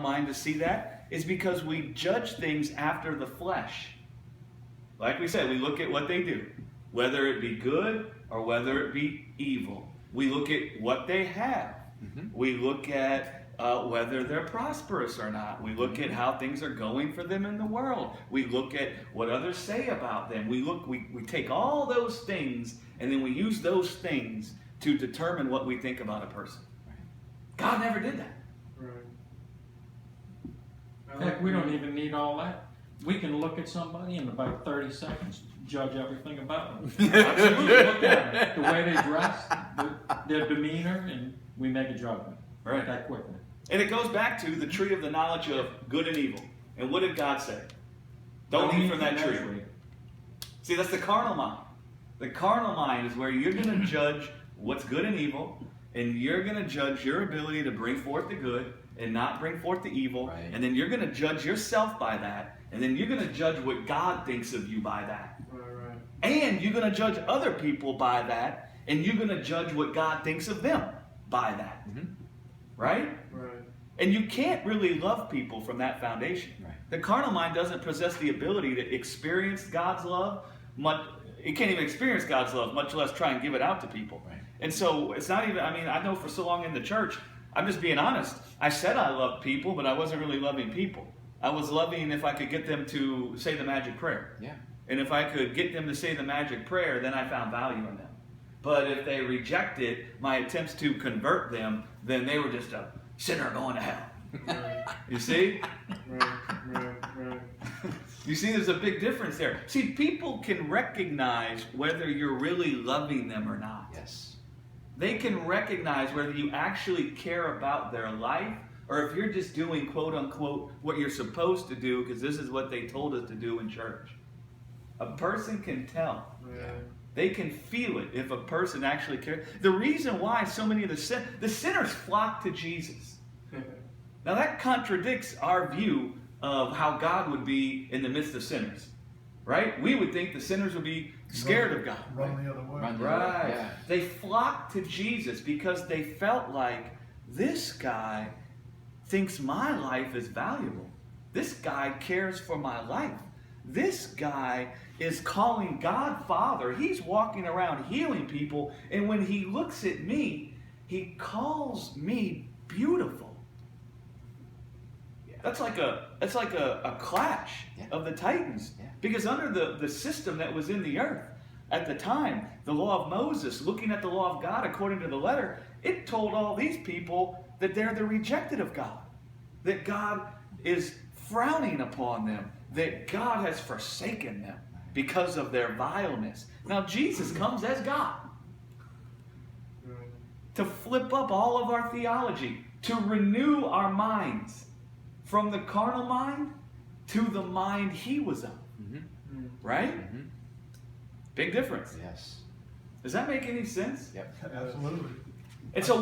mind to see that is because we judge things after the flesh. Like we said, we look at what they do, whether it be good or whether it be evil. We look at what they have. We look at whether they're prosperous or not. We look at how things are going for them in the world. We look at what others say about them. We take all those things and then we use those things to determine what we think about a person. God never did that. Heck, we don't even need all that. We can look at somebody in about 30 seconds, judge everything about them. Look at them, the way they dress, their demeanor, and we make a judgment Right. that quickly. And it goes back to the tree of the knowledge of good and evil. And what did God say? Don't eat from that tree. See, that's the carnal mind. The carnal mind is where you're going to judge what's good and evil, and you're going to judge your ability to bring forth the good and not bring forth the evil. Right. And then you're going to judge yourself by that. And then you're going to judge what God thinks of you by that. Right. And you're going to judge other people by that. And you're going to judge what God thinks of them by that. Right? Right. And you can't really love people from that foundation. Right. The carnal mind doesn't possess the ability to experience God's love. It can't even experience God's love, much less try and give it out to people. Right. And so it's not even, I know for so long in the church, I'm just being honest. I said I loved people, but I wasn't really loving people. I was loving if I could get them to say the magic prayer. Yeah. And if I could get them to say the magic prayer, then I found value in them. But if they rejected my attempts to convert them, then they were just a sinner going to hell. Right. You see? Right. You see, there's a big difference there. See, people can recognize whether you're really loving them or not. Yes. They can recognize whether you actually care about their life or if you're just doing, quote unquote, what you're supposed to do because this is what they told us to do in church. A person can tell. Yeah. They can feel it if a person actually cares. The reason why so many of the sinners flock to Jesus. Now that contradicts our view of how God would be in the midst of sinners. Right? We would think the sinners would be scared of God. Run the other way. Run the other way. Right. Yeah. They flocked to Jesus because they felt like this guy thinks my life is valuable. This guy cares for my life. This guy is calling God Father. He's walking around healing people. And when he looks at me, he calls me beautiful. That's like a clash of the titans. Yeah. Because under the system that was in the earth at the time, the law of Moses, looking at the law of God according to the letter, it told all these people that they're the rejected of God. That God is frowning upon them. That God has forsaken them because of their vileness. Now Jesus comes as God to flip up all of our theology, to renew our minds from the carnal mind to the mind he was of. Right? Big difference. Yes. Does that make any sense? Yep. Absolutely. And so